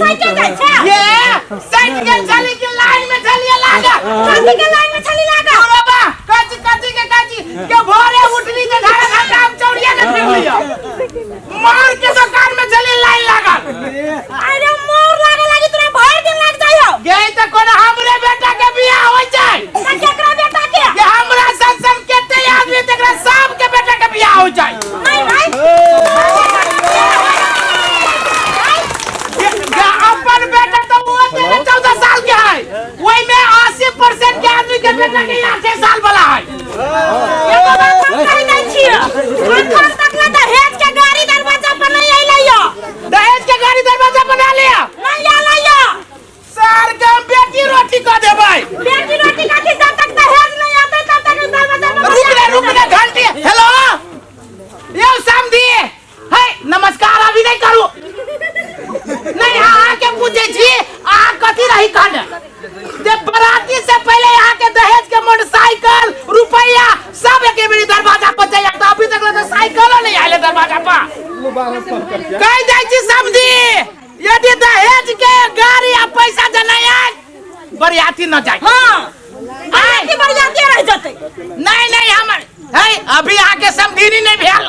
Cycle जाय छै ये साइकिल चली के लाइन में चलिए लागा कथी के लाइन में चली लागा बाबा काची के भोरे उठली के धारा घंटा हम चौड़िया के फिर लिया मार के दुकान में चली लाइन लगा अरे मोर लागे लागी तोरा भर दिन लग जायो गई त कोन हमरे बेटा के बियाह होय जाय त केकरा बेटा के ये हमरा संसन केते आदमी तकरा सब के बेटा के बियाह हो जाय नहीं भाई अपन बेटा तो वो 14 साल के है वही में 80% के आदमी के बेटा के 8 साल वाला है ये बाबा हम कहि नै छियै अखन तक ना दहेज के गाड़ी दरवाजा पर नहीं आइलैयो दहेज के गाड़ी दरवाजा पर ना लिया नहीं आइलैयो सर के हम बेटी रोटी क देबै बेटी रोटी काटी जब तक दहेज नहीं आते तब तक दरवाजा पर रुक ले घंटी हेलो यो समधी हे नमस्कार अभी नहीं करू नहीं आ के पूछे छी आ कथी रही कन जे बराती से पहले यहाँ के दहेज के मोटरसाइकिल रुपया सब एक बेरी दरवाजा पर जाय त अभी तक तो साइकिल नहीं आइले दरवाजा पर कह जाय छी समधी यदि दहेज के गाड़ी आ पैसा जनाया बरियाती न जाय हां आके बरियाती रह जते नहीं हमर है अभी आके समधीनी नहीं भेल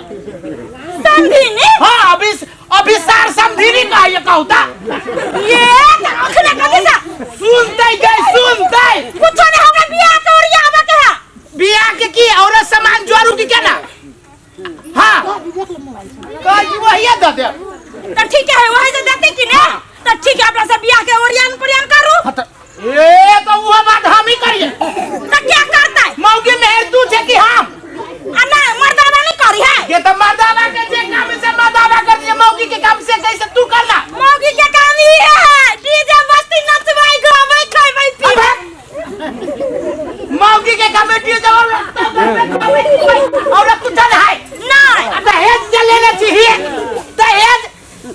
समधीनी हां अभी सार समधीनी कहिए कहूता ये अखने कथि सा सुनते कुछ नहीं हमरा बियाह के ओरिया आबे के है बियाह के की और सामान जोरू की केना हां कह वही दे दे तो ठीक है वही से देते कि ना तो ठीक है अपना सब बियाह के ओरियान पुरियान करू ए तो वो बात हम ही करिए तो क्या करता है मौके में तू छे कि हम अन्ना मर्दावा नहीं करी है ये तो मर्दावा के जे काम से मर्दावा कर दिए मौकी के काम से कैसे तू करना मौगी के काम ही है डीजे मस्ती नचवाई गावे खाई पी मौकी के कमेटी जब और कुछ है नहीं दहेज जे लेने चाहिए दहेज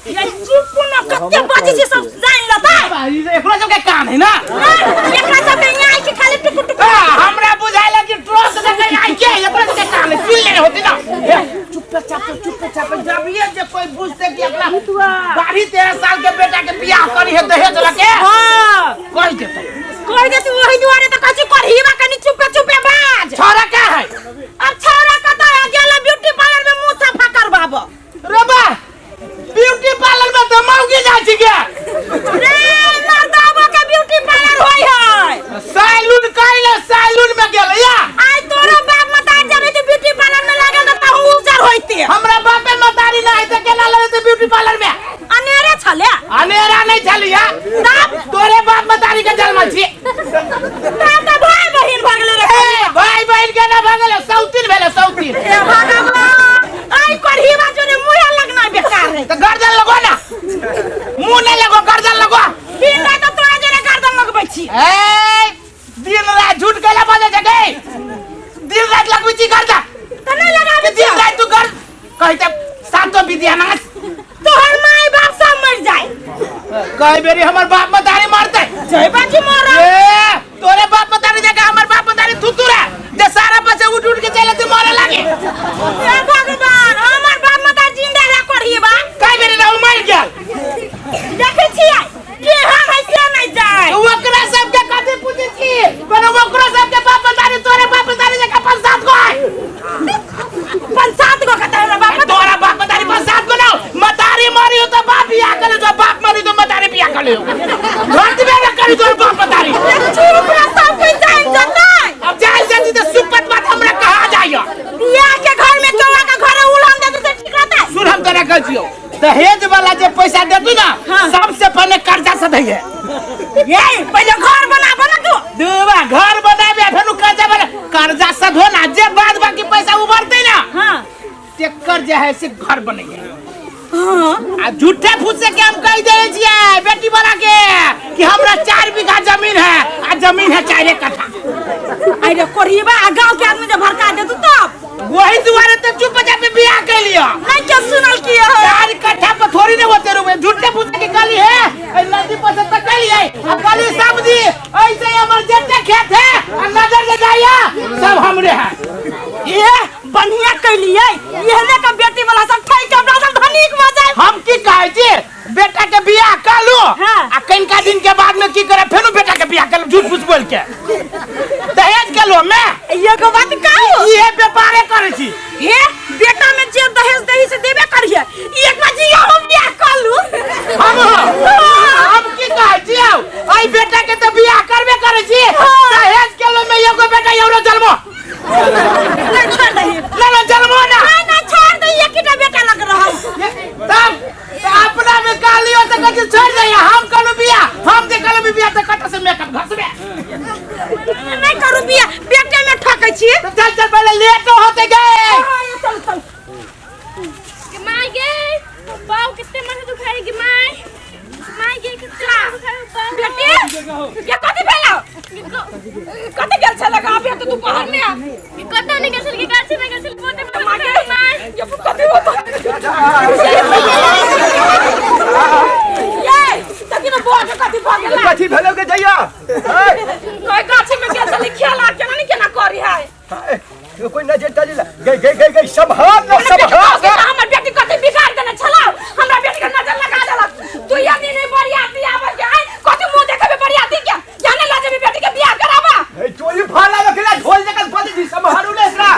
ये चुप न कत्ते बाजी से सब जान लेता एकरो सब के काम है ना एकरा सब के आई के खाली टुक टुक हमरा बुझाइला कि ट्रक से के आई के एकरो सब के काम है सुन ले होती ना चुप जब ये जे कोई बुझते कि अपना 12-13 साल के बेटा के बियाह करी है दहेज लके हां कह देते वही दुआरे तो कछु करहीबा कनी चुपे बाज छोरा का है अब छोरा का तो गेला ब्यूटी पार्लर में मुंह सफा करबाबो रे बा ब्यूटी पार्लर में तो मौगी जा छी के रे मर्दावा के ब्यूटी पार्लर होय है सैलून में गेल या आई तोरा बाप मतार जब तू ब्यूटी पार्लर में लागल त तू उजर होइते हमरा बापे मतारी नहीं त केना लगे त ब्यूटी पार्लर में अनेरे छले अनेरा नहीं छलिया तब तोरे बाप मतारी के जन्मल छी तब त भाई बहिन भगले रे भाई बहन के ना भगले सौतीन भेले सौतीन ए भगवान आई करहीबा जोने मुहे लगना बेकार है त गर्दन लगो ना मुंह नहीं लगो गर्दन लगो दिन रात तो तोरा जरे गर्दन लगबै छी ए दिन रात झूठ कहला बोले जगे दिन रात लगबै छी गर्दन त नहीं लगाबे दिन रात तू कर कहते सातो विद्या नास तोहर माई बाप सब मर जाए कई बेरी हमर बाप मतारी मरते जय बाजी मोरा ए तोरे बाप मतारी जगह हमर बाप मतारी थुतुरा जे सारा बच्चे उठ के चले तू मरे लागे हे भगवान हमर बाप मतारी जिंदा रह करहीबा कई बेरी ना मर गेल देखे छियै कि हम ऐसे नहीं जाए ओकरा सब के कथि पूछे छी कोनो ओकरा सब के बाप मतारी तोरे बाप मतारी जगह 5-7 गो है 5-7 गो कता है बाप तोरा बाप मतारी 5-7 गो ना मतारी मरी हो तो बाप बियाह करे तो बाप मरी तो मतारी बियाह करे घर में ना करी तोर बाप मतारी चुप रह सब कोई जान जाता अब जाई जाती तो सुपत बात हमरा कहा जाइयो बियाह के घर में कौवा का घर उड़ान दे तो ठीक रहता है सुन हम तोरा कह छियो दहेज वाला जे पैसा देतू ना सबसे पहले कर्जा से दैए ये पहले घर बना तू दुबा घर बनाबे फेनु कर्जा से धो ना जे बाद बाकी पैसा उबरते ना हां टेक्कर जे है से घर बनैए हां आ झूठे फूस से के हम कह दे छिए बेटी वाला के कि हमरा 4 बीघा जमीन है आ जमीन है 4 कट्ठा अरे कोरीबा गांव के आदमी जे भड़का दे तू तब वही दुआरे तो चुपचाप पे बियाह कर लियो नहीं क्या सुनल की है 4 कट्ठा पर थोड़ी ने होते रुपए झूठे फूस के गली है नदी पर से तक लिए आ गली सब्जी ऐसे हमर जट्टे खेत है आ नजर लगाया सब हमरे है ये बढ़िया कइलिए येहने का बेटी वाला सब ठई के अपना सब धनिक हो जाए हम की कहै छी बेटा के बियाह कर लो हां कनिका दिन के बाद में की करे फेरू बेटा के बियाह कर झूठ फूस बोल के दहेज के लो मैं एगो बात कहू ये व्यापारे करे छी हे बेटा में जे दहेज दही से देबे करिए एक बार जी हम बियाह कर लू हम की कहै छी आई बेटा के तो बियाह करबे करे छी दहेज के लो मैं एगो बेटा एवरो जन्मो नहीं छोड़ दही ना जन्मो ना नहीं छोड़ दही एक ही बेटा लग रहा तब अपना में कालियो तो कथि छोड़ दे हम करू बियाह हम जे करू बियाह तो कट से मेकअप घसबे नहीं करू बियाह बेटे में ठकै छी तो चल पहले लेट होते गए चल चल माय गे बाऊ कितने मन दुखाएगी माय गे कितना दुखाए बेटी ये कथि भेला कथि गेल छले का अभी तो दोपहर में कतौ नहीं गसल की गाछी में गसल पोते माय ये कथि होता ये तकी न बोल कथि भ गेला कथी भेलो के जइया कोई गाछी में गेल छले खेला केना नहीं केना करी है कोई न जेता जिला गई संभाल न संभाल हमर बेटी कथि बिगाड़ देने छला हमरा बेटी के नजर लगा देलक तू यानी नहीं बरियाती आवे के आइ कथि मुंह देखे बरियाती के जाने ला जे बेटी के बियाह करावा ए चोरी फाला लखला ढोल जकन पति दी संभालू ले एकरा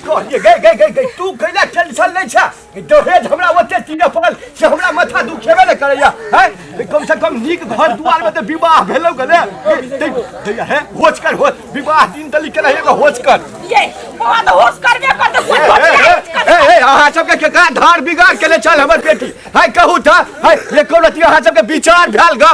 कहलिए गई तू कैला टेंशन नहीं छा दहेज हमरा ओते तीने पड़ल से हमरा माथा दुखेबे न करैया है कम से कम नीक घर दुआर में त विवाह भेलौ गले दैया है होश कर हो विवाह दिन तली के रहे होश कर ये बाबा तो होश करबे कर दे ए अहाँ सबके केकरा धार बिगाड़ के ले चल हमर बेटी है कहू था है एको रति अहाँ सबके विचार भेल ग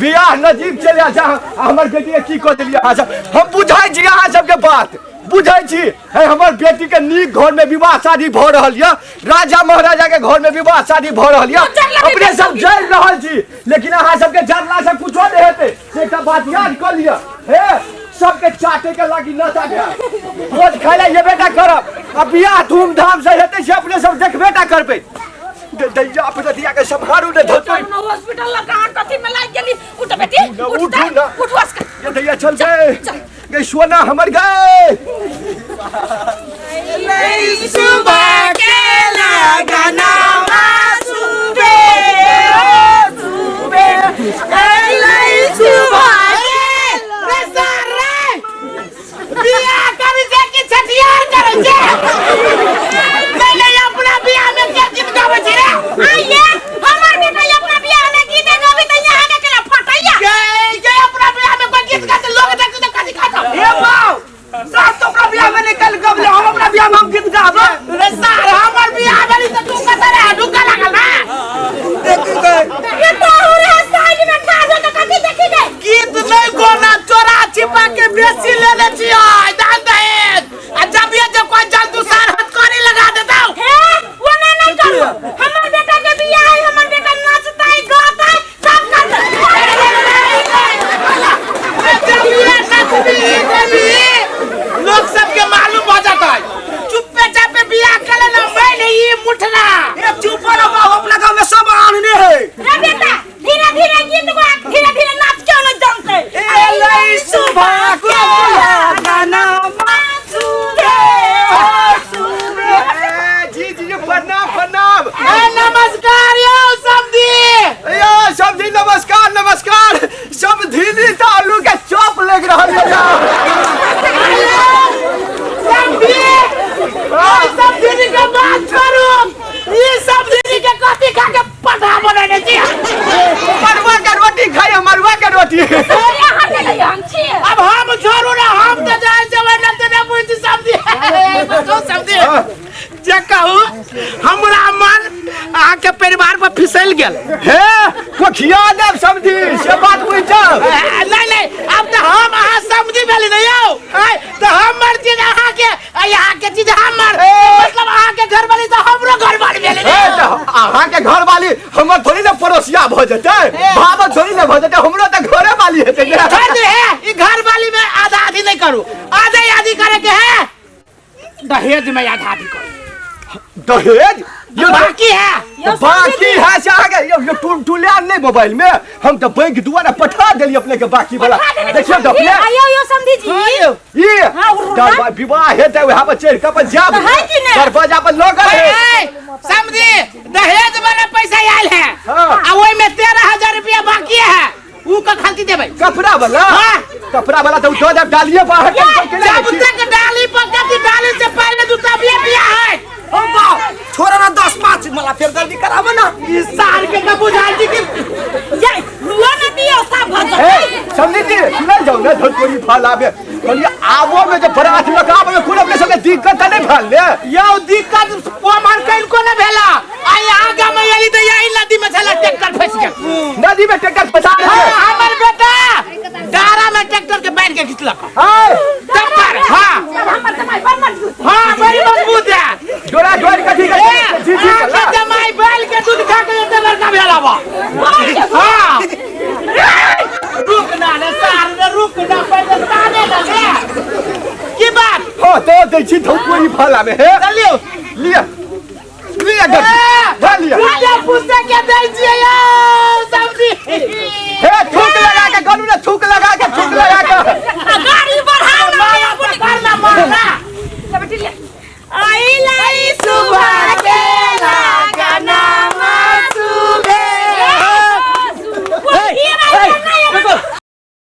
बियाह नजीब चले जा हमर बेटी के की क देलिए अहाँ सब हम बुझाई छी अहाँ सबके बात बुझाई छी है हमर बेटी के नीक घर में विवाह शादी भ रहल य राजा महाराजा के घर में विवाह शादी भ रहल य अपने सब जल रहल छी लेकिन अहाँ सबके जरला से कुछो नहीं हेते एकटा बात याद क लिया हे सबके चाटे के लागी न चाटे रोज खाइला ये बेटा करब अब बियाह धूमधाम से हेते से अपने सब देखबेटा करबे दैया अपनतिया के संभारू ने धोतो हॉस्पिटल लगा कथि में लाग गेली उठ बेटी उठ उठ वास ये दैया चल गए सोना हमर गए नहीं सुबह के लगाना सुबे नहीं सुबह रे सारे बियाह करी जे की छठियार करे जे पहले अपना बियाह में के गीत गावे छी रे आइए हमर बेटा अपना बियाह में गीत गावे त यहां के केला फटैया के अपना बियाह में कोई गीत गाते लोग देखते त कथि खाता हे बाऊ साथ तो अपना बियाह में निकल गबले हम अपना बियाह में हम गीत गाबो रे सार हमर बियाह वाली त तू कत रे ढुका लागल ना ये तो रे साइड में खा जा त कथि देखि गए गीत नहीं गोना चोरा छिपा के बेसी लेने छी दान दहेज आ जब ये जब कोई जल्दू सार हथकड़ी लगा देता हे वो नहीं करू हमर बेटा के बियाह है हमर बेटा नाचता है गाता है सब करता है लोग सबके मालूम हो जाता है चुप्पे चापे बियाह करे ना मैं नहीं मुठना ये चुप रहो अपना गांव में सब आनने है रे बेटा धीरे धीरे गीत गा धीरे धीरे नाच क्यों नहीं जानते ए लई सुबह के गाना मासुरे जी प्रणाम नमस्कार यो समधी नमस्कार समधी आलू के चॉप लग रहल समधी के बात करू ये समधी के कथि खा के पठा बनाने छी मरुआ के रोटी खाई मरुआ के रोटी अब हम छोड़ू ना हम तो जाए जवान न पूछ समधी जे कहू हमरा मन अहाँ के परिवार पर फिसल गेल हे कोठिया देव समधी से बात बुझ नहीं अब तो हम अहाँ समधी भेली नहीं हो तो हमर चीज अहाँ के चीज हमर मतलब अहाँ के घर वाली तो हमरो घर वाली भेली अहाँ के घर वाली हमर थोड़ी ना पड़ोसिया भ जते भाव थोड़ी ना भ जते हमरो तो घरे वाली हेते ई घर वाली में आधा आधी नहीं करू आधा आधी करे के है दहेज में आधा आधी करू दहेज ये बाकी है से आगे ये टूलिया नहीं मोबाइल में हम तो बैंक द्वारा पठा देली अपने के बाकी वाला देखियो तो अपने आयो यो समधी जी ये दरबार विवाह हेते वहां पर चढ़ के अपन जाब दरवाजा पर लगल है समझी दहेज वाला पैसा आयल है आ ओई में 13,000 रुपया बाकी है भाई कपड़ा वाला हाँ। कपड़ा वाला तो उठो जब डालिए बाहर जब तक डाली पकड़ डाली से पहले जूता भी दिया है छोरा ना 10-5 मला फिर जल्दी करावे ना इस साल के का बुझाई जी की ये रुआ न दियो सब भज समझी थी सुनल जाओ ना धोलपुरी फल आवे कहलिए आवो में जो बरात लगावे में कोनो के संगे दिक्कत नहीं भल ले यो दिक्कत वो मन कल को न भेला आई आगा में यही तो यही नदी में चला ट्रैक्टर फंस गया नदी में ट्रैक्टर फंसा हां है हमर बेटा डारा में ट्रैक्टर के बैठ के खिचलक हां टक्कर हां हमर समय बन मजबूत हां बड़ी मजबूत है जोड़ा जोड़ के ठीक है जी जी के जमाई बैल के दूध खा के इतना बड़का भेला बा हां रुक ना रे सार रे रुक ना पहले ताने लगे की बात हो तो देखी धोलपुरी फल आवे है चलियो लिया